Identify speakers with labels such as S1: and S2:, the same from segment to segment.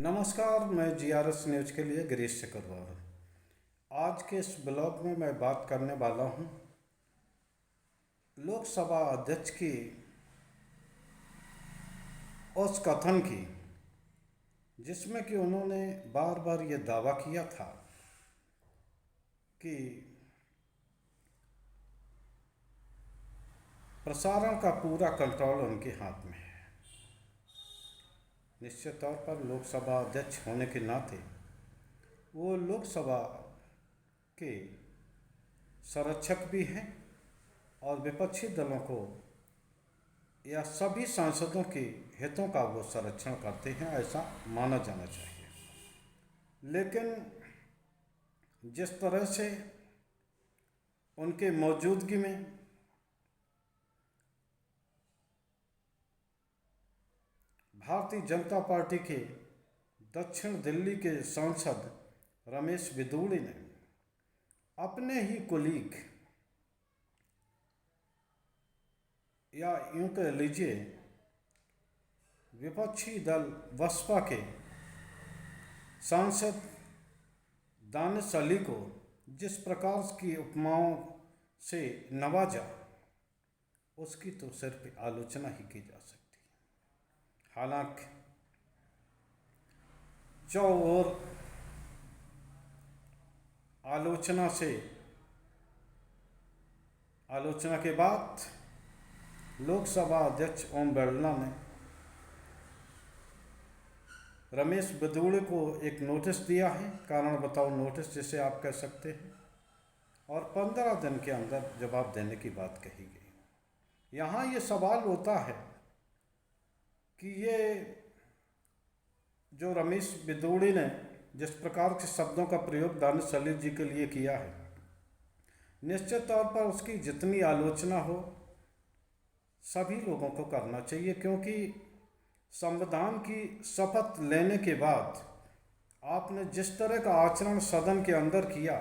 S1: नमस्कार, मैं GRS news के लिए गिरीश चक्रवर्ती। आज के इस ब्लॉग में मैं बात करने वाला हूं लोकसभा अध्यक्ष की उस कथन की जिसमें कि उन्होंने बार बार ये दावा किया था कि प्रसारण का पूरा कंट्रोल उनके हाथ में है। निश्चित तौर पर लोकसभा अध्यक्ष होने के नाते वो लोकसभा के संरक्षक भी हैं और विपक्षी दलों को या सभी सांसदों के हितों का वो संरक्षण करते हैं, ऐसा माना जाना चाहिए। लेकिन जिस तरह से उनके मौजूदगी में भारतीय जनता पार्टी के दक्षिण दिल्ली के सांसद रमेश बिधूड़ी ने अपने ही कुलीग या यूं कह लीजिए विपक्षी दल बसपा के सांसद दानिश अली को जिस प्रकार की उपमाओं से नवाजा, उसकी तो सिर्फ आलोचना ही की जा सकती है। हालांकि जो और आलोचना के बाद लोकसभा अध्यक्ष ओम बिरला ने रमेश बिधूड़ी को एक नोटिस दिया है, कारण बताओ नोटिस जिसे आप कह सकते हैं, और 15 दिन के अंदर जवाब देने की बात कही गई। यहाँ ये सवाल होता है कि ये जो रमेश बिधूड़ी ने जिस प्रकार के शब्दों का प्रयोग दानिश अली जी के लिए किया है, निश्चित तौर पर उसकी जितनी आलोचना हो सभी लोगों को करना चाहिए, क्योंकि संविधान की शपथ लेने के बाद आपने जिस तरह का आचरण सदन के अंदर किया,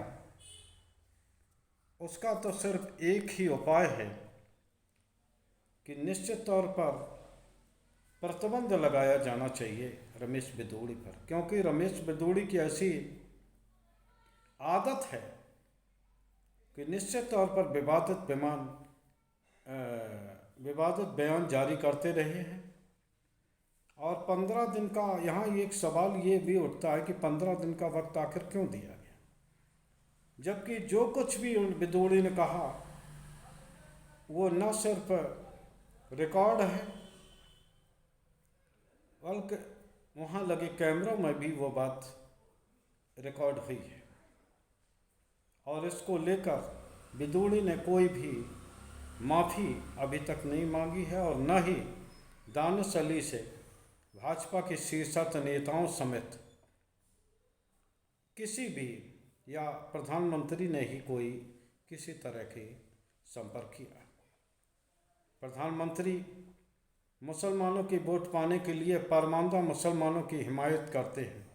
S1: उसका तो सिर्फ एक ही उपाय है कि निश्चित तौर पर प्रतिबंध लगाया जाना चाहिए रमेश बिधूड़ी पर, क्योंकि रमेश बिधूड़ी की ऐसी आदत है कि निश्चित तौर पर विवादित बयान जारी करते रहे हैं। और 15 दिन का यहाँ एक सवाल ये भी उठता है कि 15 दिन का वक्त आखिर क्यों दिया गया, जबकि जो कुछ भी बिधूड़ी ने कहा वो न सिर्फ रिकॉर्ड है बल्कि वहाँ लगे कैमरों में भी वो बात रिकॉर्ड हुई है। और इसको लेकर बिधूड़ी ने कोई भी माफ़ी अभी तक नहीं मांगी है और न ही दानिश अली से भाजपा के शीर्षस्थ नेताओं समेत किसी भी या प्रधानमंत्री ने ही कोई किसी तरह के संपर्क किया। प्रधानमंत्री मुसलमानों की वोट पाने के लिए परमानदा मुसलमानों की हिमायत करते हैं,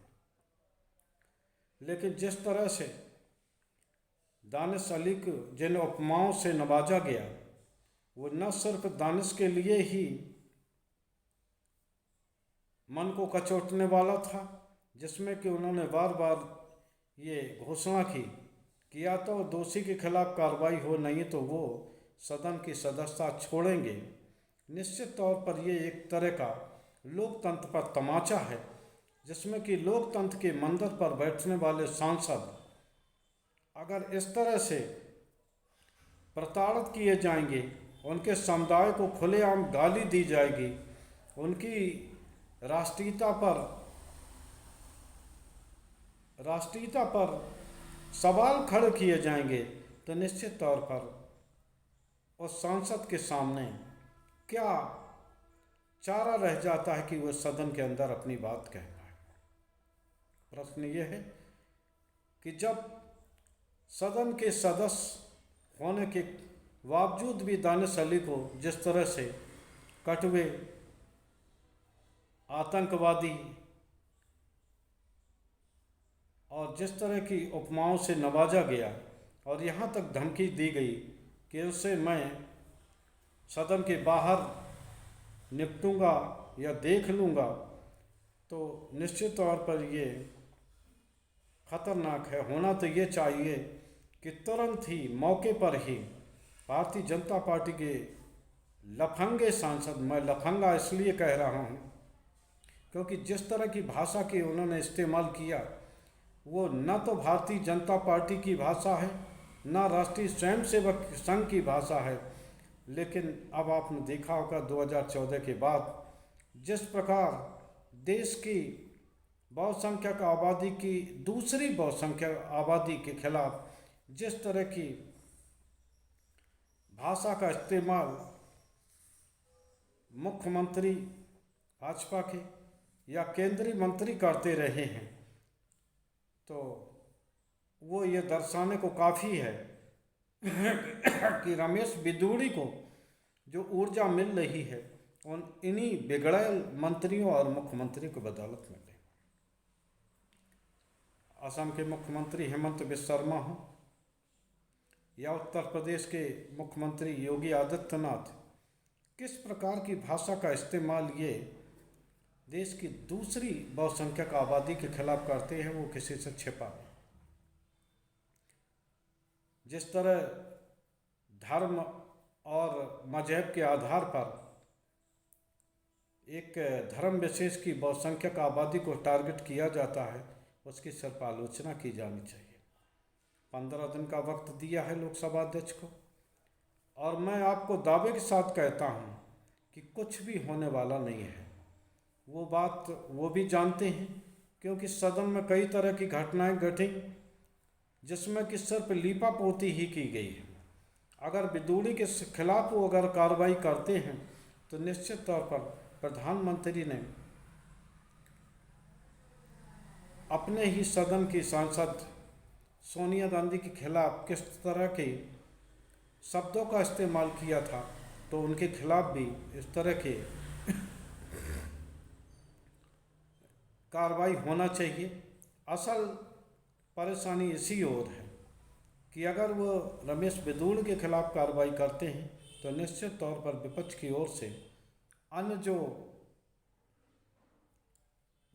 S1: लेकिन जिस तरह से दानिश अली को जिन उपमाओं से नवाजा गया, वो न सिर्फ दानिश के लिए ही मन को कचोटने वाला था, जिसमें कि उन्होंने बार बार ये घोषणा की कि या तो दोषी के खिलाफ कार्रवाई हो, नहीं तो वो सदन की सदस्यता छोड़ेंगे। निश्चित तौर पर ये एक तरह का लोकतंत्र पर तमाचा है, जिसमें कि लोकतंत्र के मंदिर पर बैठने वाले सांसद अगर इस तरह से प्रताड़ित किए जाएंगे, उनके समुदाय को खुलेआम गाली दी जाएगी, उनकी राष्ट्रीयता पर सवाल खड़े किए जाएंगे, तो निश्चित तौर पर उस सांसद के सामने क्या चारा रह जाता है कि वह सदन के अंदर अपनी बात कह पाए। प्रश्न ये है कि जब सदन के सदस्य होने के बावजूद भी दानिश अली को जिस तरह से कटवे आतंकवादी और जिस तरह की उपमाओं से नवाजा गया और यहाँ तक धमकी दी गई कि उससे मैं सदन के बाहर निपटूंगा या देख लूँगा, तो निश्चित तौर पर ये खतरनाक है। होना तो ये चाहिए कि तुरंत ही मौके पर ही भारतीय जनता पार्टी के लफंगे सांसद, मैं लफंगा इसलिए कह रहा हूँ क्योंकि जिस तरह की भाषा की उन्होंने इस्तेमाल किया वो न तो भारतीय जनता पार्टी की भाषा है, न राष्ट्रीय स्वयंसेवक संघ की भाषा है। लेकिन अब आपने देखा होगा 2014 के बाद जिस प्रकार देश की बहुसंख्यक आबादी की दूसरी बहुसंख्यक आबादी के खिलाफ जिस तरह की भाषा का इस्तेमाल मुख्यमंत्री भाजपा के या केंद्रीय मंत्री करते रहे हैं, तो वो ये दर्शाने को काफ़ी है कि रमेश बिदूड़ी को जो ऊर्जा मिल रही है उन इन्हीं बिगड़ैल मंत्रियों और मुख्यमंत्री को बदौलत मिल रही। असम के मुख्यमंत्री हेमंत बिस्वा शर्मा हो या उत्तर प्रदेश के मुख्यमंत्री योगी आदित्यनाथ, किस प्रकार की भाषा का इस्तेमाल ये देश की दूसरी बहुसंख्यक आबादी के खिलाफ करते हैं, वो किसी से छिपा नहीं। जिस तरह धर्म और मजहब के आधार पर एक धर्म विशेष की बहुसंख्यक आबादी को टारगेट किया जाता है, उसकी सिर्फ आलोचना की जानी चाहिए। 15 दिन का वक्त दिया है लोकसभा अध्यक्ष को, और मैं आपको दावे के साथ कहता हूँ कि कुछ भी होने वाला नहीं है। वो बात वो भी जानते हैं क्योंकि सदन में कई तरह की घटनाएं घटी जिसमें कि सिर्फ लीपापोती ही की गई है। अगर बिदूड़ी के खिलाफ वो अगर कार्रवाई करते हैं तो निश्चित तौर पर प्रधानमंत्री ने अपने ही सदन की सांसद सोनिया गांधी के खिलाफ किस तरह के शब्दों का इस्तेमाल किया था, तो उनके खिलाफ भी इस तरह के कार्रवाई होना चाहिए। असल परेशानी इसी ओर है कि अगर वो रमेश बिदूड़ के खिलाफ कार्रवाई करते हैं तो निश्चित तौर पर विपक्ष की ओर से अन्य जो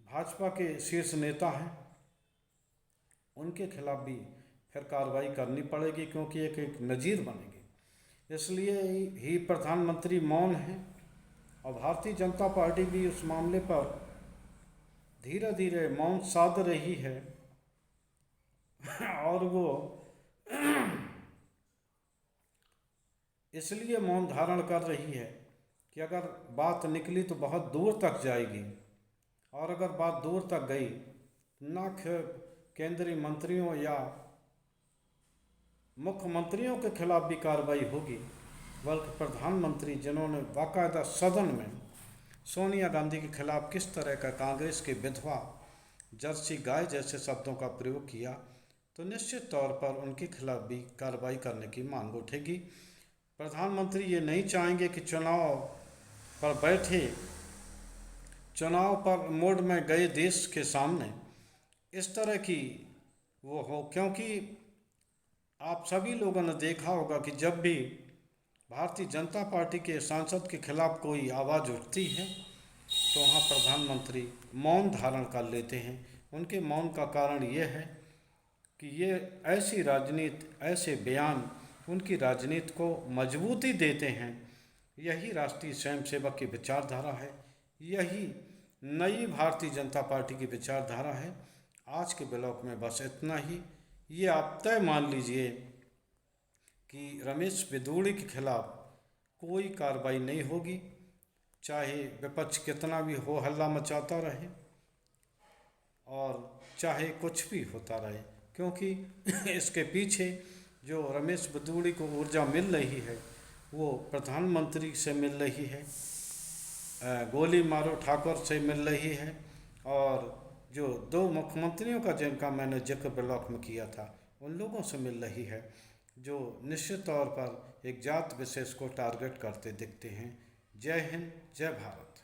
S1: भाजपा के शीर्ष नेता हैं उनके खिलाफ भी फिर कार्रवाई करनी पड़ेगी, क्योंकि एक नज़ीर बनेगी। इसलिए ही प्रधानमंत्री मौन हैं और भारतीय जनता पार्टी भी उस मामले पर धीरे धीरे मौन साध रही है और वो इसलिए मौन धारण कर रही है कि अगर बात निकली तो बहुत दूर तक जाएगी, और अगर बात दूर तक गई न केंद्रीय मंत्रियों या मुख्यमंत्रियों के खिलाफ भी कार्रवाई होगी, बल्कि प्रधानमंत्री जिन्होंने बाकायदा सदन में सोनिया गांधी के खिलाफ किस तरह का कांग्रेस के विधवा जर्सी गाय जैसे शब्दों का प्रयोग किया, तो निश्चित तौर पर उनके खिलाफ भी कार्रवाई करने की मांग उठेगी। प्रधानमंत्री ये नहीं चाहेंगे कि चुनाव पर बैठे, चुनाव पर मोड में गए देश के सामने इस तरह की वो हो, क्योंकि आप सभी लोगों ने देखा होगा कि जब भी भारतीय जनता पार्टी के सांसद के खिलाफ कोई आवाज़ उठती है तो वहाँ प्रधानमंत्री मौन धारण कर लेते हैं। उनके मौन का कारण ये है कि ये ऐसी राजनीति, ऐसे बयान उनकी राजनीति को मजबूती देते हैं। यही राष्ट्रीय स्वयंसेवक की विचारधारा है, यही नई भारतीय जनता पार्टी की विचारधारा है। आज के ब्लॉग में बस इतना ही। ये आप तय मान लीजिए कि रमेश बिदूड़ी के खिलाफ कोई कार्रवाई नहीं होगी, चाहे विपक्ष कितना भी हो हल्ला मचाता रहे और चाहे कुछ भी होता रहे, क्योंकि इसके पीछे जो रमेश बिदूड़ी को ऊर्जा मिल रही है वो प्रधानमंत्री से मिल रही है, गोली मारो ठाकुर से मिल रही है, और जो 2 मुख्यमंत्रियों का जिनका मैंने जिक्र ब्लॉक में किया था उन लोगों से मिल रही है, जो निश्चित तौर पर एक जात विशेष को टारगेट करते दिखते हैं। जय हिंद, जय भारत।